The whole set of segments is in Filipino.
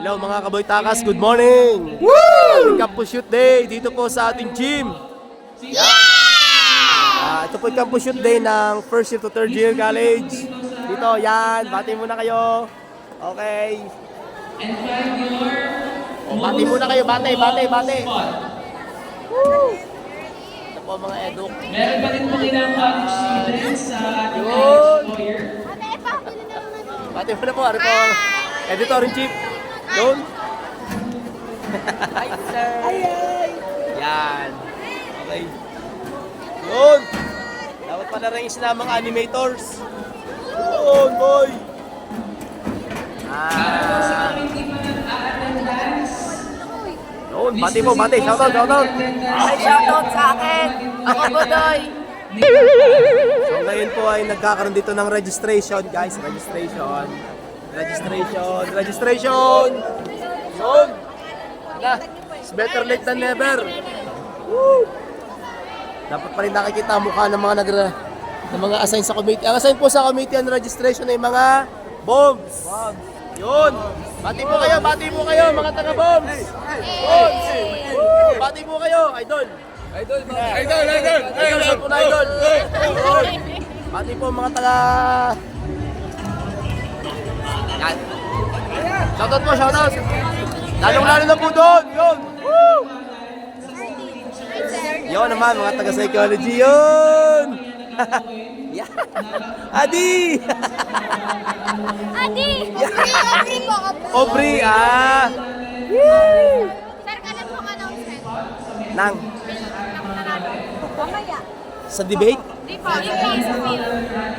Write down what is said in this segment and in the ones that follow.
Hello mga Kaboy Takas, good morning! Woo! Campus Shoot Day dito po sa ating gym. Ito po yung Campus Shoot Day ng first year to third year college. Dito, yan, bati muna kayo. Okay. Bati muna kayo, bati. Woo! Ito po mga eduk. Meron pa rin po ilang college students sa ating employer. Bati muna po, ano po? Editor in chief. Yun. Hi, sir. Hi. Yan. Okay. Yun. Dapat pala rin isinamang animators. Yun, boy. Yun, bati mo, bati. Shoutout. Ay, shoutout sa akin. Ako, Budoy. So ngayon po ay nagkakaroon dito ng registration, guys. Registration. Yun. Na, it's better late than never. Woo! Dapat pa rin nakikita ang mukha ng mga assign sa committee. Ang assign po sa committee on registration ay mga bombs. Yun. Bati po kayo mga taga-bombs. Bombs. Bati po kayo, idol. Idol. Bati po mga taga... Yan. Shoutout. Lalong-lalo na po doon. Yun. Woo! Yun naman, mga taga-psychology yun. Yeah. Adi! Adi! Obri po. Aubrey, Sir, kanan po announcement. Nang, Mamaya. sa debate? Di po, yung po sa field.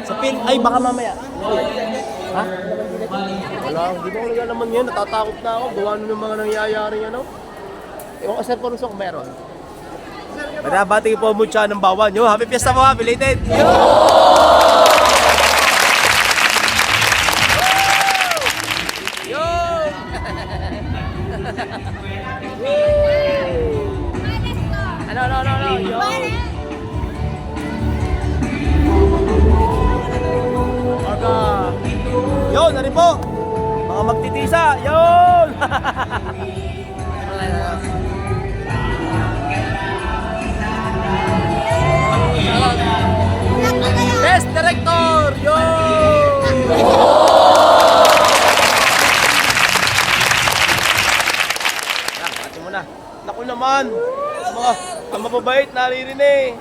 Sa pin? Ay, baka mamaya. Ha? Wala, hindi ko talaga naman yan. Natatakot na ako. Gawa nyo ng mga nangyayari ano. Ewan ko, Sir Paruso, kung meron. Manabati po mo siya ng bawan. Yo, happy fiesta po, belated! Yo! Yo! No. Yo! Aga! Yo, nari po! Mga magtitisa! Yun! Best Director! Yo! Yan, bati mo na. Naku naman! Ang mababait, naririnig.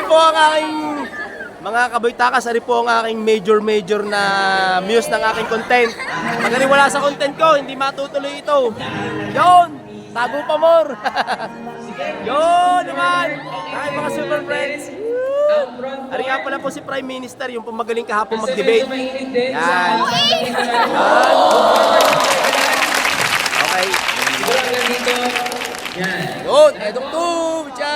po ang aking mga kaboytakas, ari po ang aking major na muse ng aking content. Pag wala sa content ko, hindi matutuloy ito. Yun! Tago pa more! Yun naman! Ay, mga super friends! Ari nga pala po si Prime Minister, yung pumagaling kahapon mag-debate. Yan! Yan! Okay. Yun! Edok to! Tiya!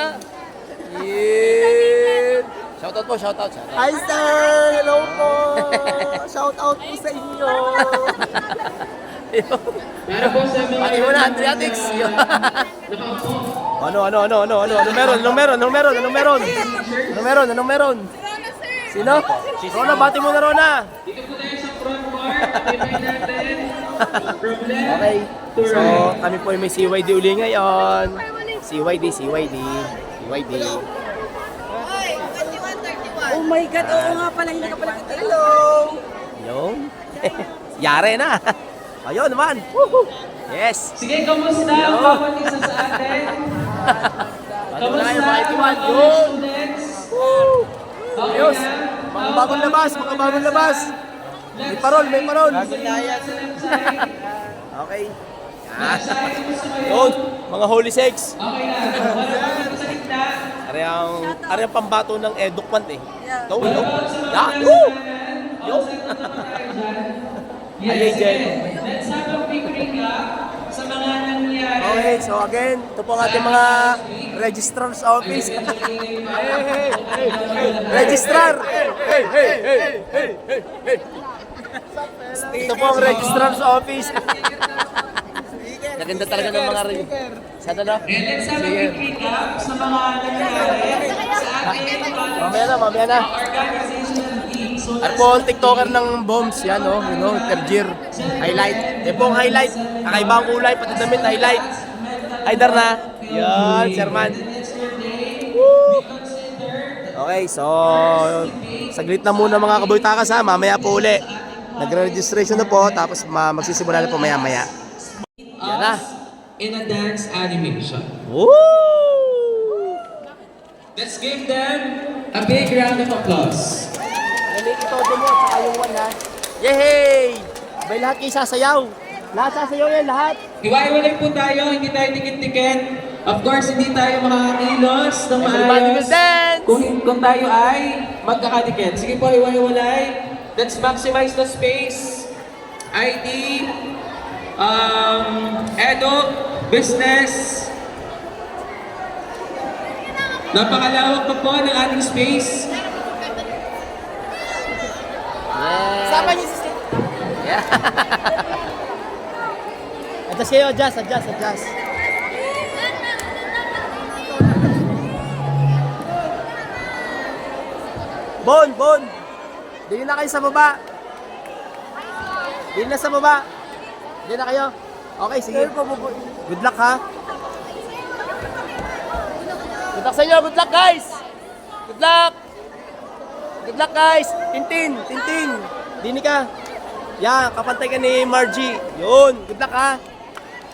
Yeah! Shoutout po, shoutout. Hi sir! Hello po! Shoutout po sa inyo! Para po sa mga Pati mo na, Adriatics! Ano meron? Sino? Rona, bati mo na Rona! dito po tayo sa front part. Tibay natin. From left Okay. to So, right. kami po ay may CYD uli ngayon. CYD. Oh my God! Oo nga pala, hindi ka pala kita. Hello! Yun. Yare na. Ayun naman. Woohoo. Yes. Sige, kamusta ang bawat isa sa atin? Ano na kayo, mga itiwan? mga Yun. students? Woo. Okay Ayos. na? Mga bagong labas. May parol. Okay. Yan. Yun. Mga holy sex. Okay na. Wala pa sa gitna. Ari ang pambato ng edukpant eh. Yun. Yan. Woo. Yun. Ayun, Jen. Let's have a quick recap sa mga nangyari. Okay, so again, ito po ang ating mga registrar's office. Registrar! Ito po ang registrar's office. Naganda talaga ng mga sana na? And let's have a quick recap sa mga nangyari sa ating Mamaya na. organizational team. So At po ang TikToker ng bombs, yan o, third year. Highlight. Yan po ang highlight. Kakaibang kulay, pati damit, highlight. Haidar na. Yan, Sherman. Woo! Okay, so saglit na muna mga kaboytakas ha, mamaya po uli. Nagre-registration na po, tapos magsisimula na po maya-maya. Yan na. in a dance animation. Woo! Let's give them a big round of applause. Nalik ito din mo, tsaka yung one ha. Yehey! May lahat kayo sasayaw. Lahat sasayaw yan, lahat. Iwa-iwalay po tayo, hindi tayo tikit-tikit. Of course, hindi tayo makakakilos ng Everybody will maayos. dance! Kung tayo ay magkakadikit. Sige po, iwa-iwalay. Let's maximize the space. ID, edo, business. Napakalawak pa po ng ating space. Sama niyo si Yeah. Adjust kayo, adjust. Bon! Dili na kayo sa baba. Dili na sa baba. Dili na kayo. Okay, sige. Good luck ha. Good luck sa inyo. Good luck guys. Good luck. Good luck guys. Tintin. Dini ka. Yan, kapantay ka ni Margie. Yun. Good luck ha.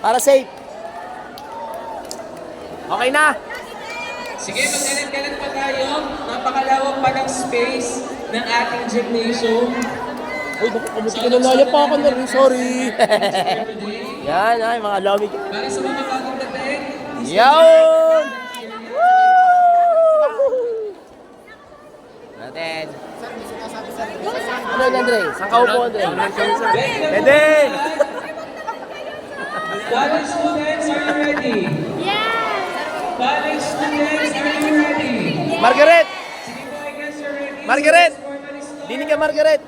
Para safe. Okay na. Sige, mag-galit-galit pa tayo. Napakalawak pa ng space ng ating gymnasium. Uy, naku, kamuti ka nalaya pa ako na rin. Sorry. Yan, ay, mga lamig. Para sa mga bagong dating, Yun! Natin. Ano yun, Andre? Saan ka upo, Andre? Pwede! college students, are you ready? Yes! College students, are you ready? Margaret! Sige po, I guess you're ready. Margaret! Let's formally start. Dini ka, Margaret!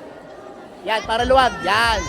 Yan, para luwag. Yan.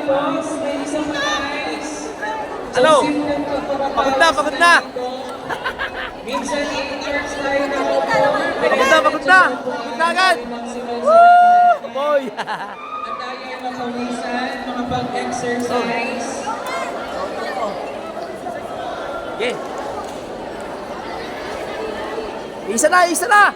boss. May isang guys. Ano? Pagod na, pagod na. Minsan, 8 hours tayo na Pagod na, pagod na. Pagod na agad. Woo! Boy. At tayo ay makawisan, makapag-exercise. Okay. Isa na, isa na.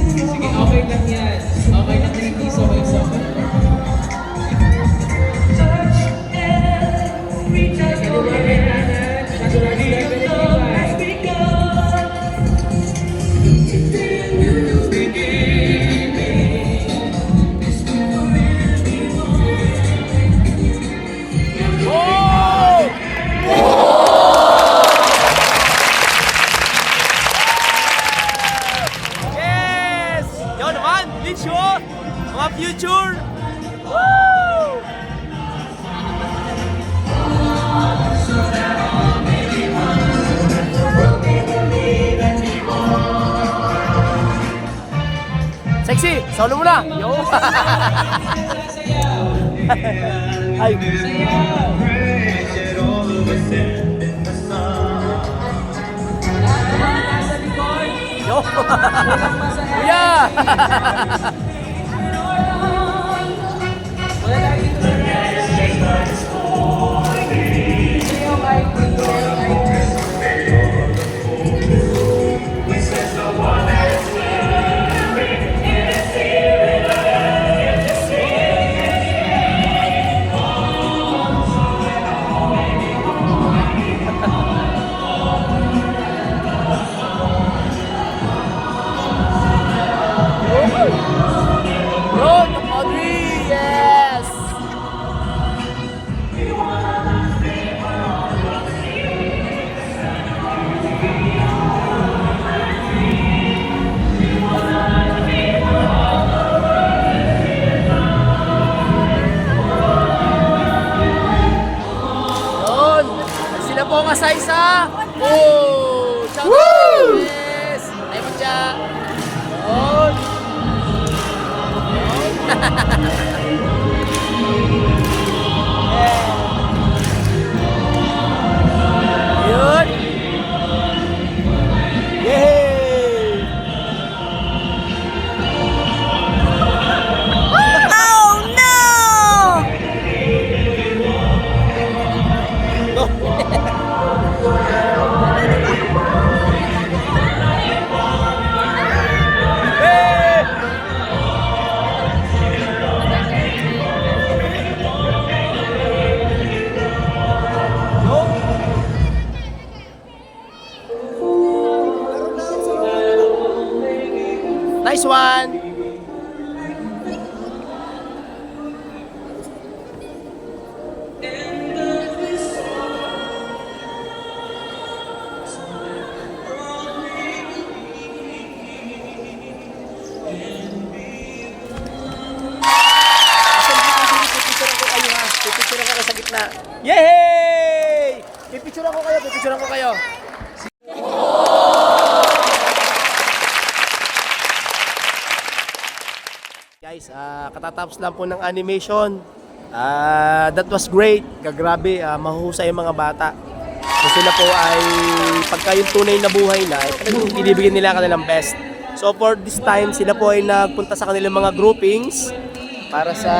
Sige, okay lang yan. Okay lang yan, hindi sabay-sabay. Yes! Yun naman, Licho! Mga future! Woo! Sexy! Solo mo na! Yo! Ay! Yo! Kuya! Run, Audrey! Yes! Yun! Sila po ang isa-isa! Oh! Shout out! Yes! Ay mo siya! Yun! Yun! Yay! Oh no! Hey! Nice one! Pipicturean ko kayo sa gitna. Yay! Pipicturean ko kayo, pipicturean ko kayo. Guys, katatapos lang po ng animation. That was great. Kagrabe, mahuhusay yung mga bata. So sila po ay pagka yung tunay na buhay na, talagang binibigyan nila kanilang best. So for this time, sila po ay nagpunta sa kanilang mga groupings para sa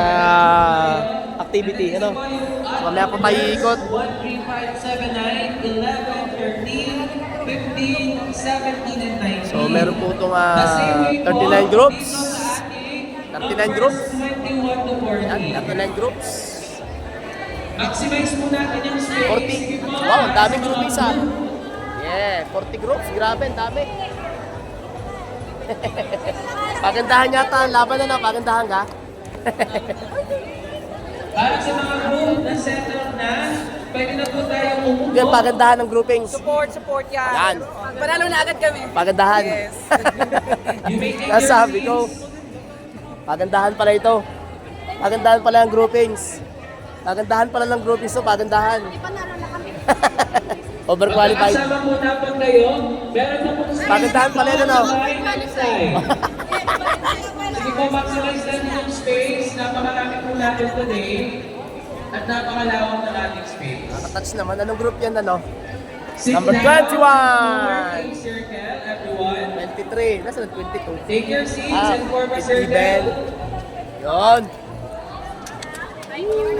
activity. Ano? So mamaya po tayo ikot. 1, 3, 5, 7, 9, 11, 13, 15, 17, and 19. So meron po itong 39 groups. 39 groups. 21 to 40. Yan, 39 groups. Maximize mo natin yung space. 40. Wow, ang daming groupings ah. Yeah, 40 groups. Grabe, ang dami. Pagandahan yata ang laban na, pagandahan ka? Para sa mga group na settle na, pwede na po tayong umupo. Yan, pagandahan ng groupings. Support yan. Yan. Panalo na agad kami. Pagandahan. Yes. You may take your Nasabi ko. seats. Pagandahan pala ito. Pagandahan pala ang groupings. Pagandahan pala ng groupings to, pagandahan. Overqualified. Kasama po natin kayo. Meron na pong space. Pagandahan pala yun, ano? Sige po, maximize natin yung space. Napakarami po natin today. At napakalawak na ating space. Touch naman. Anong group yan, ano? Sit Number down. 21. Form a circle, everyone. 23. Nasa 22? Take your seats and form a Steven. circle. Yun.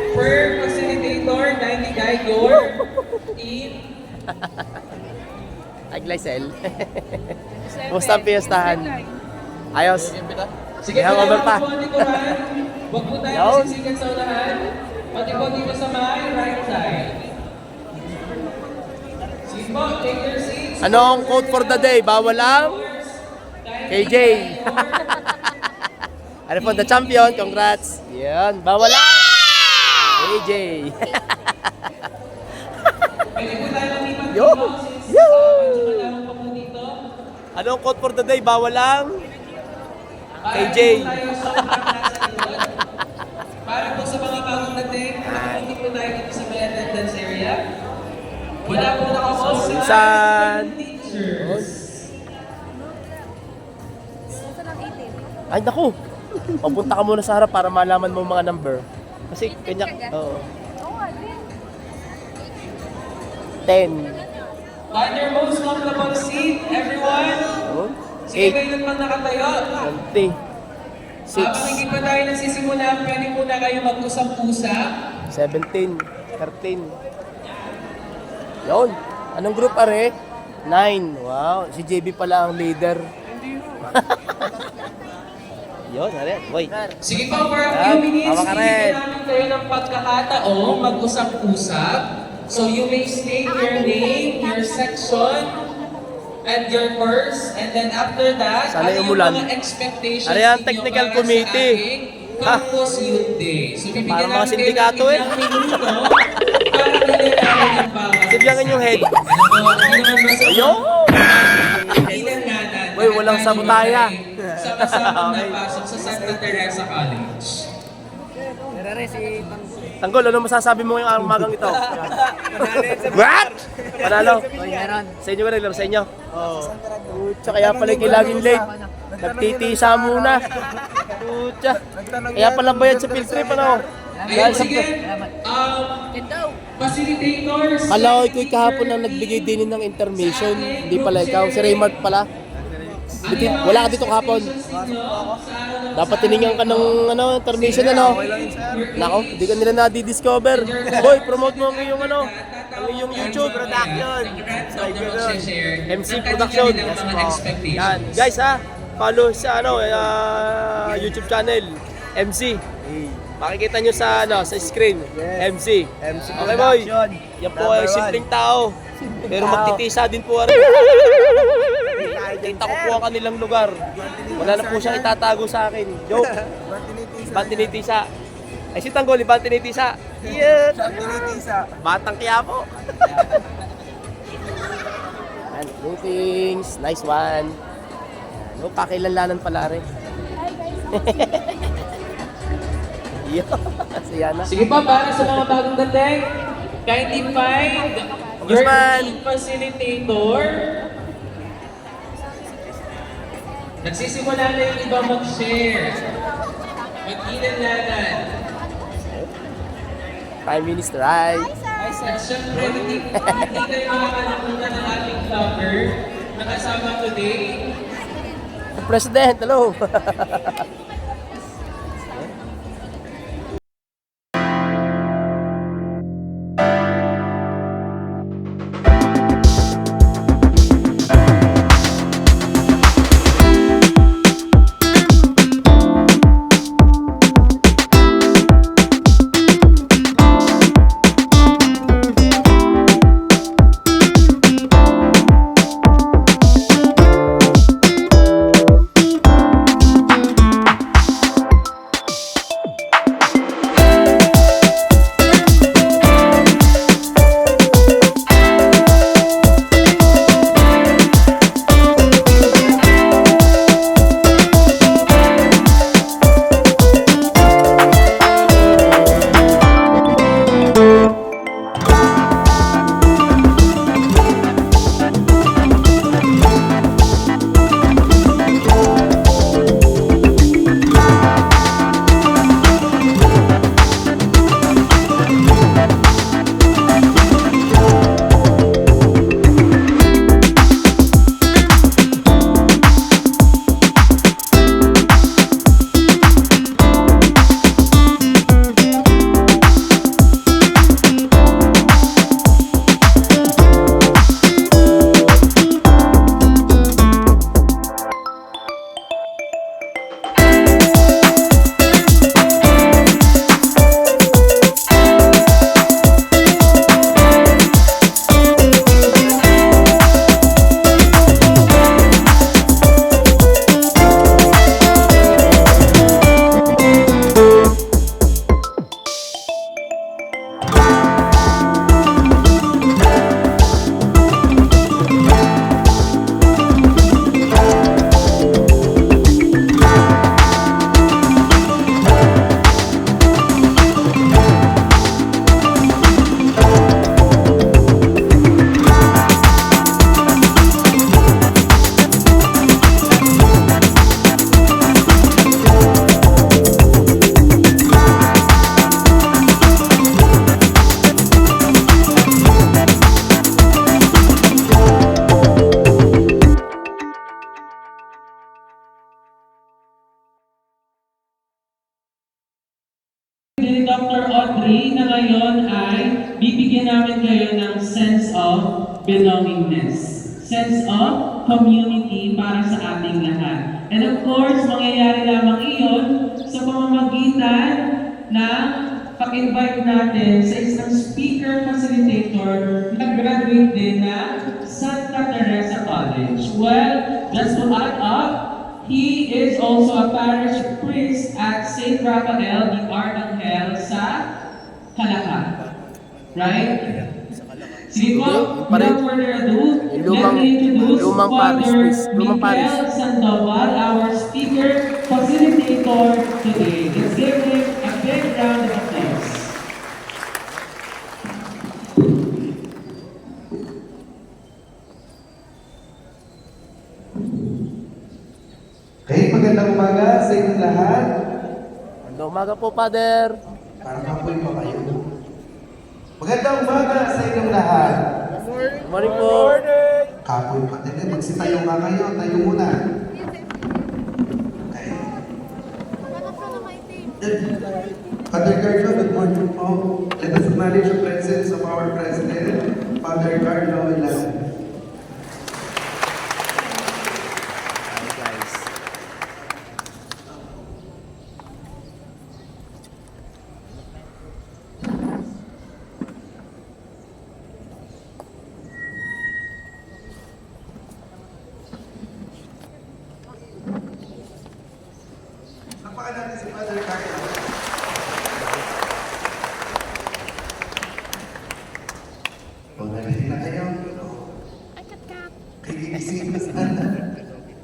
Per facilitator, kindly guide your team. Ay, Glycel. Kumusta ang piestahan? Ayos. Sige, May hangover pa. po ang likuran. Huwag po tayo Yun. sisigan sa unahan. Pati po dito sa my right side. Sige po, take your seats. Anong quote for the day? Bawal lang? KJ. Ano po, the champion. Congrats. Yan. Bawal lang. KJ. Pwede po tayo lumipat Yo. dito since medyo malawak pa po dito. Anong quote for the day? Bawal lang? KJ. Para po tayo sa unahan nasa likod. Para po sa mga bagong dating, hindi po tayo dito sa may attendance area. Wala po nakapost sa Minsan. teachers. Ay, naku. Papunta ka muna sa harap para malaman mo mga number. Kasi kanya, oo. 10. Find your most comfortable seat, everyone. Yun. Sige, 8. kayo naman nakatayo. 20. Habang hindi 6. pa tayo nagsisimula, pwede po na kayo mag-usap-usap. 17. 13. Yun. Anong group are? 9. Wow. Si JB pala ang leader. Yun, are. Boy. Sige po, for a few Yan, minutes, hawa ka rin. bibigyan namin kayo ng pagkakataong mag-usap-usap. So you may state your name, your section, and your course. And then after that, Sana ano yung umulan. mga expectations Ano yan, ninyo technical para committee. sa ating Campus Youth Day. So bibigyan Parang mga namin kayo ng sindikato eh. ilang minuto para nilalaman yung bawat Sibyangan yung head. Ano po, ano naman ba sa Ayun. Ilanganan. Uy, walang sabutaya. Sama-sama napasok sa Santa Teresa College. Tanggol, ano masasabi mo ngayong umagang ito? What? Panalo? Sa inyo ba rin? Sa inyo? Oo. Putya, kaya pala laging late. Nagtitisa muna. Putya. Kaya pala bayad sa field trip, ano? Ayun, Dahil sa... sige. Facilitators. Kala ko ikaw kahapon na nagbigay din ng intermission. Hindi pala ikaw. Si Raymart pala. Wala ka dito kahapon. Dapat tinignan ka ng intermission, ano? Nako, hindi ka nila na-discover. Boy, promote mo ang iyong ang iyong YouTube production. MC Production. Yan. Guys, follow sa YouTube channel MC. Makikita nyo sa sa screen. MC. Okay, boy. Yan po ay simpleng tao. Pero magtitisa din po. Kita ko po ang kanilang lugar. Wala na po siyang itatago sa akin. Joke. Ibang tinitisa. Ay si Tanggol, ibang tinitisa. Yeah. Batang Quiapo. Yan, greetings. Nice one. Ano, pakilanlanan pala rin. Yo, si Yana. Sige pa, para sa mga bagong dating, kindly find your Congressman. team facilitator. Nagsisimula na yung iba mag-share. Mag-ilanlanan. Prime Minister, hi. At syempre, hindi kayo makakalimutan ng ating vlogger na kasama today. President, hello. party na ngayon ay bibigyan namin kayo ng sense of belongingness, sense of community para sa ating lahat. And of course, mangyayari lamang iyon sa pamamagitan ng pag-invite natin sa isang speaker facilitator na graduate din na Santa Teresa College. Well, just to add up, he is also a parish priest at St. Raphael the Archangel sa Calacar. Right? Sige po, without further ado, let me introduce Father Miguel Sandoval, our speaker facilitator today. Let's give him a big round of applause. Okay, magandang umaga sa inyong lahat. Magandang umaga po, Father. Parang kapoy pa kayo. Magandang umaga sa inyong lahat. Good morning po. Kapoy pa din. Magsitayo nga kayo. Tayo muna. Okay. Father Carlo, good morning po. Let us acknowledge the presence of our President, Father Carlo Ilan. Napaka natin si Father Carlo. Pagdating na kayo. Kagigising na sana.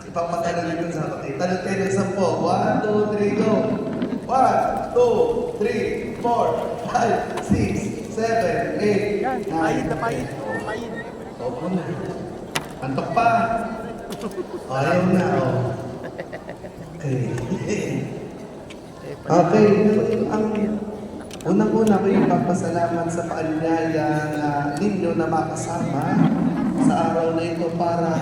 Ipapatalo nito sa akin. Talot kayo ng 10. 1, 2, 3, go! 1, 2, 3, 4, 5, 6, 7, 8, 9. Payid na payid. Opo na. Antok pa. Ayaw na, oh. Okay. Okay, ang unang-una ko yung papasalamat sa paanyaya na ninyo na makasama sa araw na ito para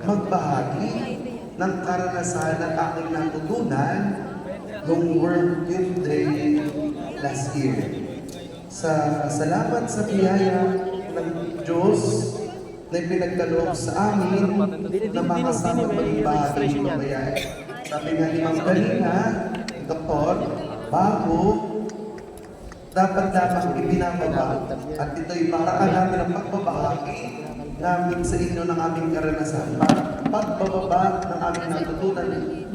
magbahagi ng karanasan at aking natutunan noong World Youth Day last year. Salamat sa biyaya ng Diyos na pinagkaloob sa amin na makasama magbahagi ng bayan. Sabi nga ni Mang Galina, Doktor, bago, dapat lamang ibinababa. At ito'y paraan natin ang pagbabahagi namin sa inyo ng aming karanasan. Pagbababa ng aming natutunan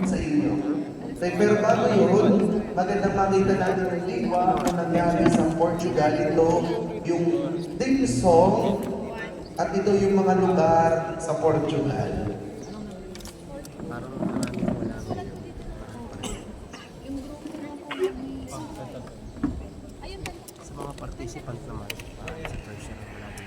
sa inyo. Pero bago yun, magandang makita natin ang diwa kung nangyari sa Portugal. Ito yung theme song at ito yung mga lugar sa Portugal. Sa mga participant naman, sa pressure ng natin.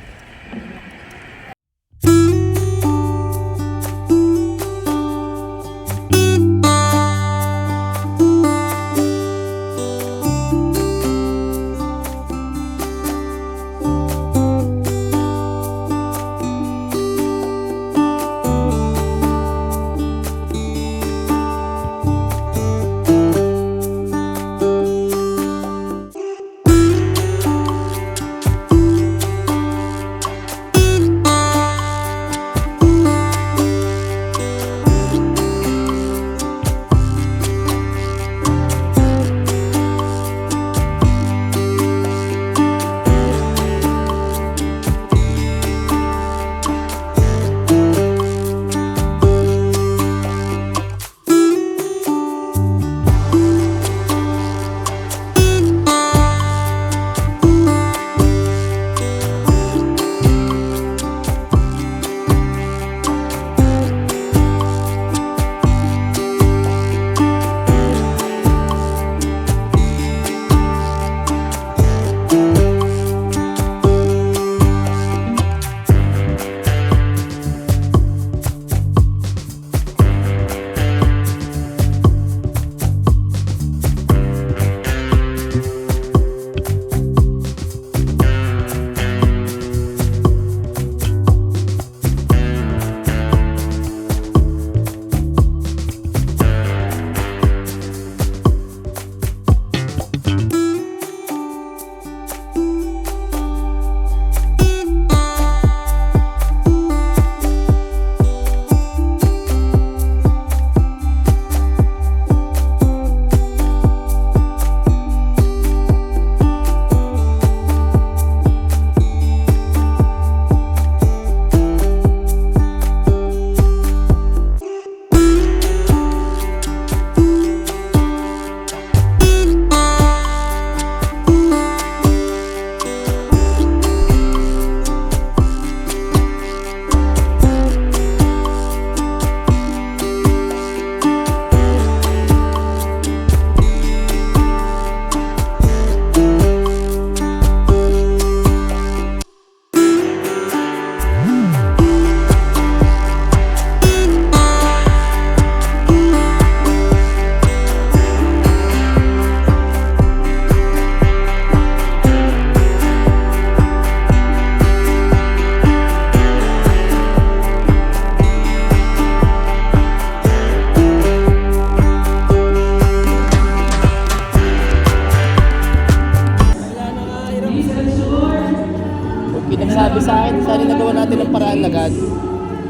sa akin, sana nagawa natin ng paraan agad.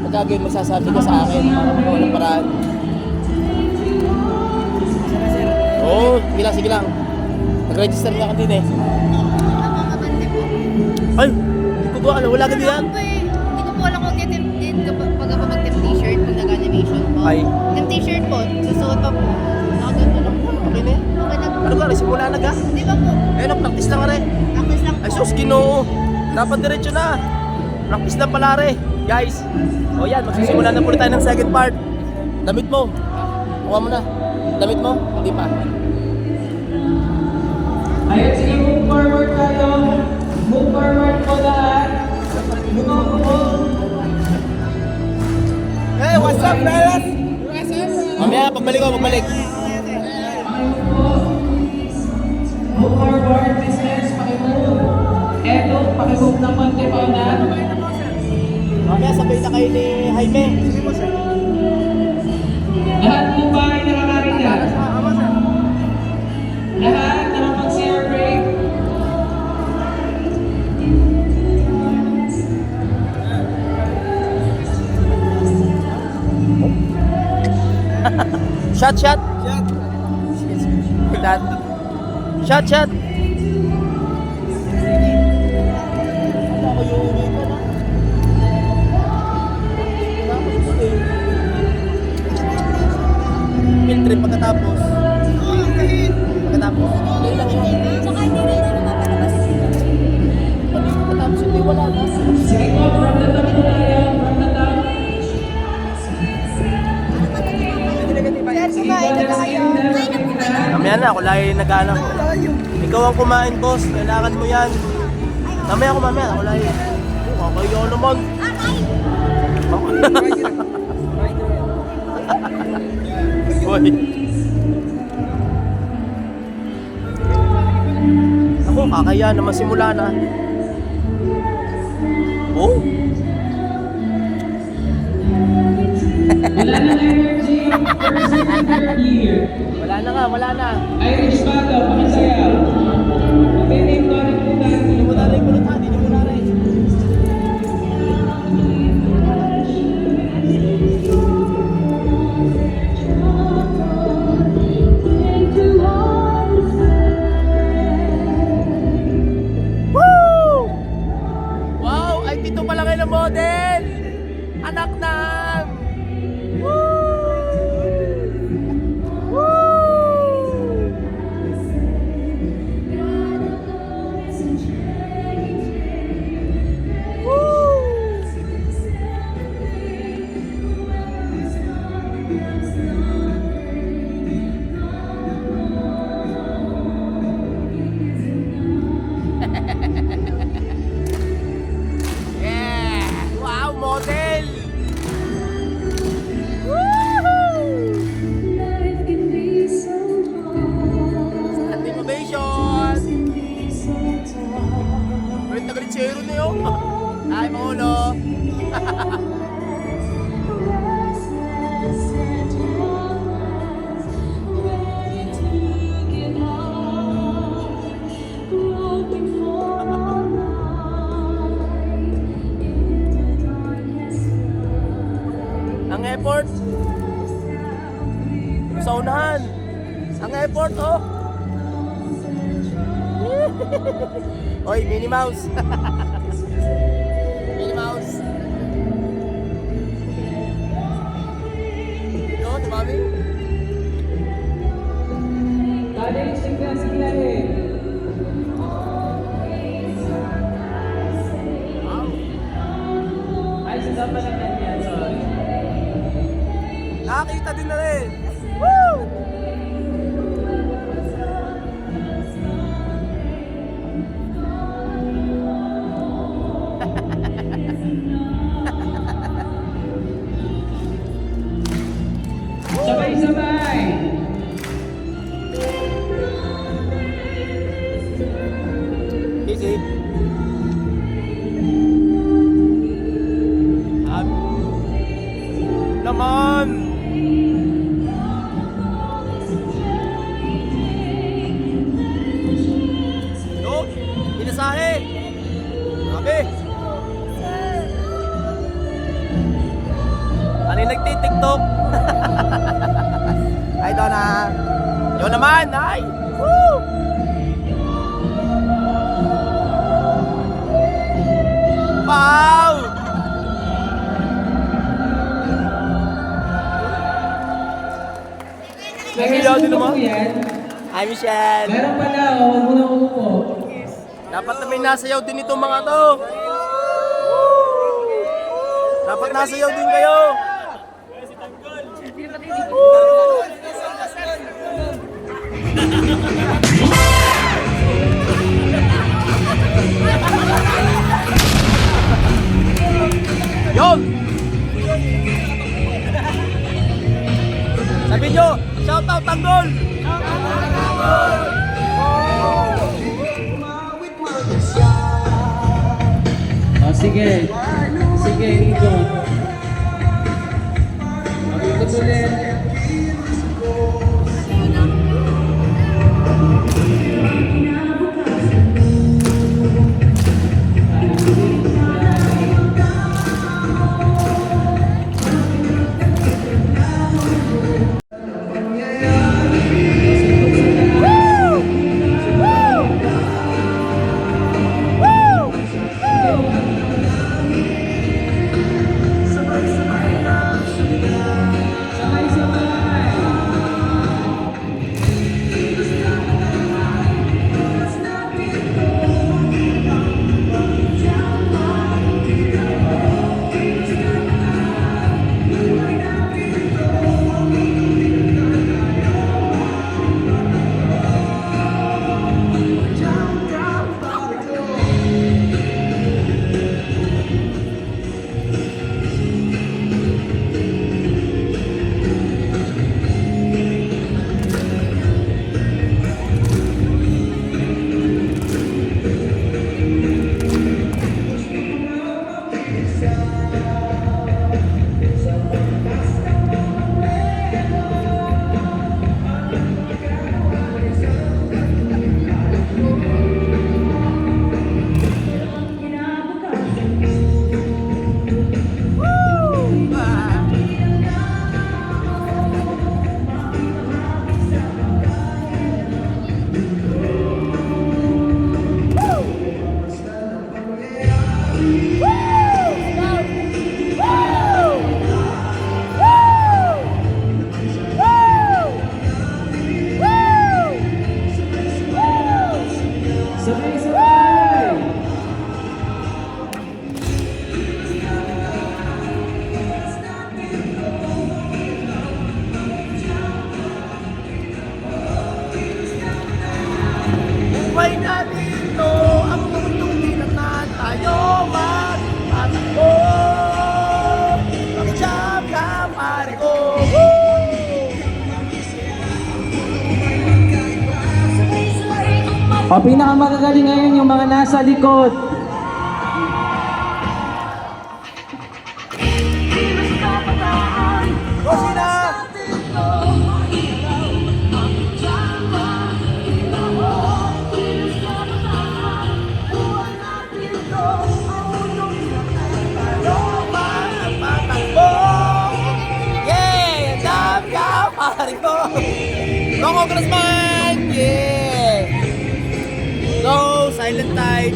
Pagkagawin, magsasabi ka sa akin para magawa ng paraan. Oo, sige lang. Nag-register nga ka din eh. Ay, hindi ko ba alam, wala ka diyan? Hindi ko po alam kung din pag ako mag-t-shirt, pag nag-animation po. Ay. Yung t-shirt po, susuot pa po. Nakaganda lang po. Okay na eh. Okay na. Ano ka, simula na ka? Di ba po? Eh, practice lang ka rin. Practice lang po. Ay sus, Ginoo. Dapat diretso na. Practice na pala rin. Guys, o yan, magsisimula na po tayo ng second part. Damit mo. Kuha mo na. Damit mo? Hindi pa. Ayun, sige, move forward tayo. Move forward po lahat. Move. Hey, what's up, fellas? Mamaya, pagbalik ko, pagbalik. Move forward, business, pakimove. Eto, pakimove ng konti pa na. Mamaya, sabay na kayo ni Jaime. Lahat po ba ay nakakarinig? Lahat nakapag-share break. Shot. Like that. Shot. Field trip pagkatapos. Hindi lang siya. Saka hindi rin naman mapalabas. Pagkatapos hindi wala na. Sige po, from the top po tayo. From the top. Sir, kumain na ba kayo? Mamaya na, ako lagi nag-ano. Ikaw ang kumain, boss. Kailangan mo yan. Mamaya ako lagi. Kakayo naman. Boy. Ako, kakaya naman simula na. Oh? Wala na energy. First and third year. Wala na. Irish Battle, pakisayaw. Mag-name ko rin po tayo. Hindi mo na rin kulot ha, hindi mo na rin. Woo! Wow! Ay, pito pala kayo ng model! Anak ng! Woo! Yeah! Wow, model! Woohoo! Standing ovation! Galit na galit si Aaron na yun. Ay, maulo! Ang airport sa unahan. Ang airport, oh. Oy, Minnie Mouse. Minnie Mouse. Yo, di mami? Tayo, sige. Ay, sa dapat na ganyan, sorry. Nakakita din na rin. Woo! Sabay-sabay. Easy. Naman! Yo, inasahe! Grabe! Ikaw naman, ay! Woo! Wow! Nahihiyaw din naman. Yan. Hi, Michelle! Meron pala, huwag mo na umupo. Dapat na may nasayaw din itong mga to. Dapat nasayaw din kayo. Yon! Sabi nyo, shout out Tanggol! Oh, sige. Sige, ikot. Ikot ulit. Sabay-sabay! Buhay na dito, ang mundong dinatan tayo magpatakbo. Mag-jump ka, pare ko. O, pinakamagagaling ngayon yung mga nasa likod. Go, Sina! Yeah! Jump ka, pare ko. Go, Congressman! Yeah! Go, silent type!